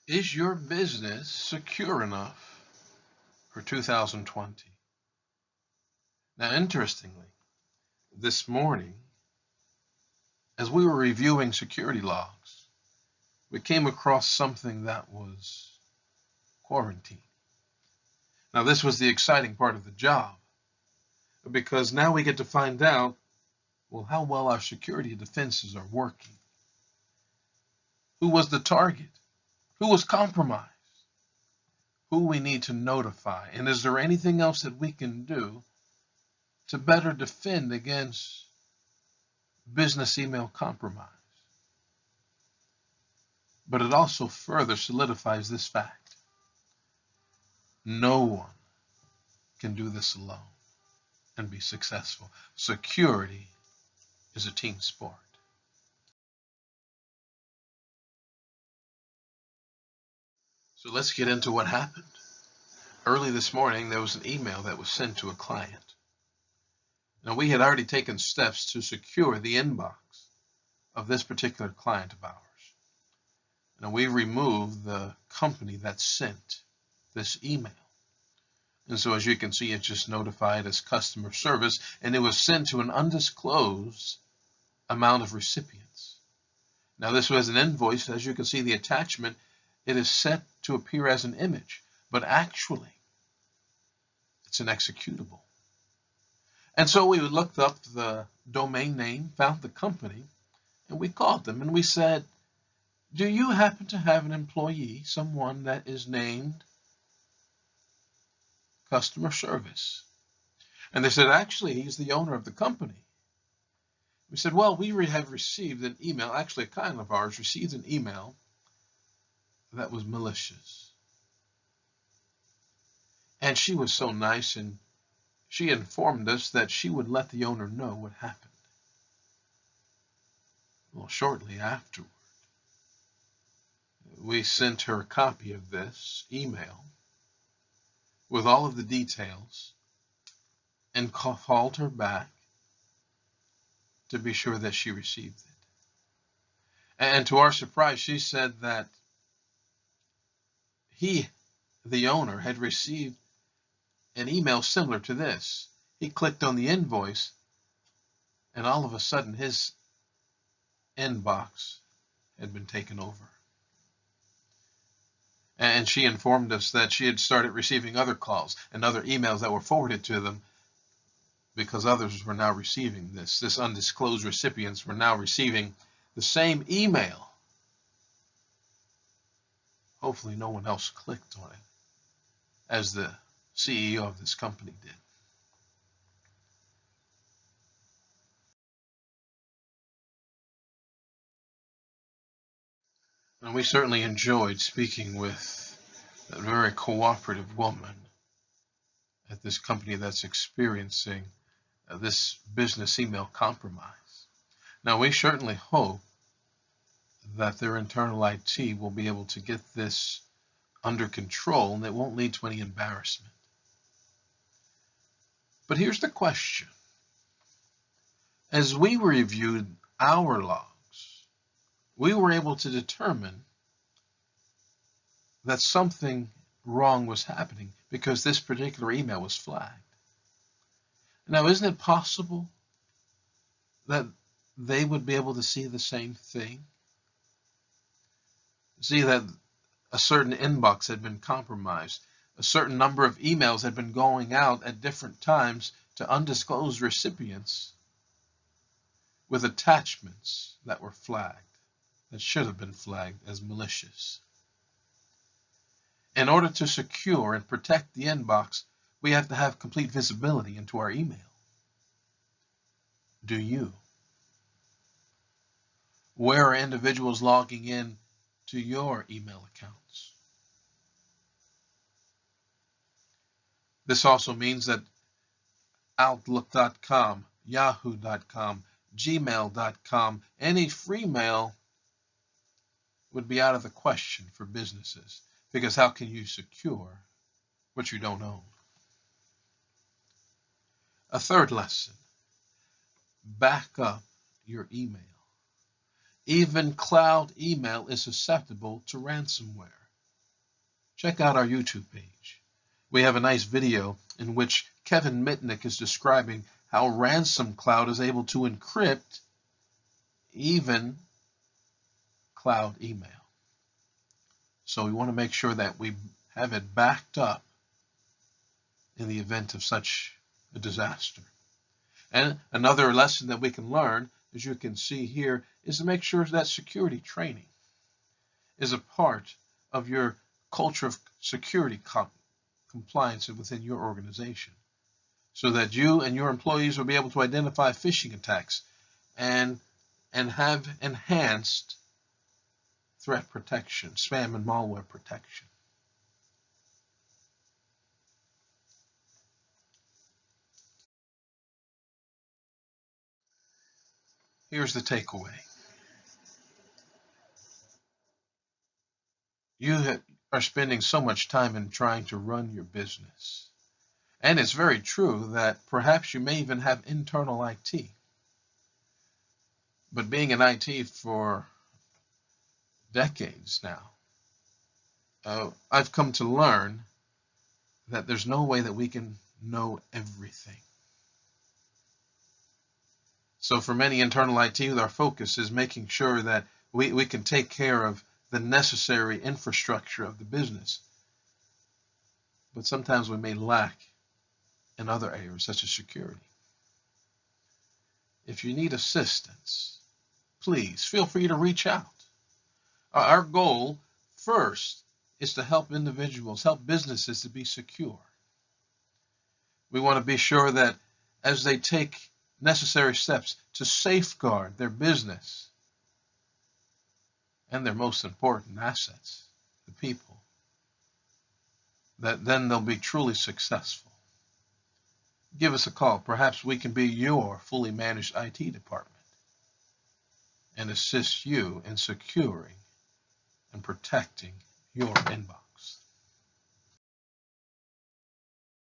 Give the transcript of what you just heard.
Is your business secure enough for 2020? Now, interestingly, this morning, as we were reviewing security logs, we came across something that was quarantine. Now, this was the exciting part of the job, because now we get to find out, well, how well our security defenses are working. Who was the target? Who was compromised? Who we need to notify? And is there anything else that we can do to better defend against business email compromise? But it also further solidifies this fact. No one can do this alone and be successful. Security is a team sport. So let's get into what happened. Early this morning, there was an email that was sent to a client. Now, we had already taken steps to secure the inbox of this particular client of ours. Now, we removed the company that sent this email. And so, as you can see, it's just notified as customer service, and it was sent to an undisclosed amount of recipients. Now, this was an invoice. As you can see, the attachment, it is set to appear as an image, but actually, it's an executable. And so we looked up the domain name, found the company, and we called them and we said, do you happen to have an employee, someone that is named customer service? And they said, actually, he's the owner of the company. We said, well, we have received an email, actually a client of ours received an email that was malicious. And she was so nice, and she informed us that she would let the owner know what happened. Well, shortly afterward, we sent her a copy of this email with all of the details and called her back to be sure that she received it. And to our surprise, she said that he, the owner, had received an email similar to this. He clicked on the invoice, and all of a sudden his inbox had been taken over. And she informed us that she had started receiving other calls and other emails that were forwarded to them, because others were now receiving this. This undisclosed recipients were now receiving the same email. Hopefully no one else clicked on it, as the CEO of this company did. And we certainly enjoyed speaking with a very cooperative woman at this company that's experiencing this business email compromise. Now, we certainly hope that their internal IT will be able to get this under control and it won't lead to any embarrassment. But here's the question. As we reviewed our logs, we were able to determine that something wrong was happening because this particular email was flagged. Now, isn't it possible that they would be able to see the same thing? See that a certain inbox had been compromised, a certain number of emails had been going out at different times to undisclosed recipients with attachments that were flagged, that should have been flagged as malicious. In order to secure and protect the inbox, we have to have complete visibility into our email. Do you? Where are individuals logging in to your email accounts? This also means that Outlook.com, Yahoo.com, Gmail.com, any free mail would be out of the question for businesses, because how can you secure what you don't own? A third lesson, back up your email. Even cloud email is susceptible to ransomware. check out our YouTube page. We have a nice video in which Kevin Mitnick is describing how Ransom Cloud is able to encrypt even cloud email. So we want to make sure that we have it backed up in the event of such a disaster. And another lesson that we can learn, as you can see here, is to make sure that security training is a part of your culture of security compliance within your organization, so that you and your employees will be able to identify phishing attacks and have enhanced threat protection, spam and malware protection. Here's the takeaway. You are spending so much time in trying to run your business. And it's very true that perhaps you may even have internal IT. But being in IT for decades now, I've come to learn that there's no way that we can know everything. So for many internal IT, our focus is making sure that we can take care of the necessary infrastructure of the business. But sometimes we may lack in other areas, such as security. If you need assistance, please feel free to reach out. Our goal first is to help individuals, help businesses to be secure. We want to be sure that as they take necessary steps to safeguard their business and their most important assets, the people, that then they'll be truly successful. Give us a call. Perhaps we can be your fully managed IT department and assist you in securing and protecting your inbox.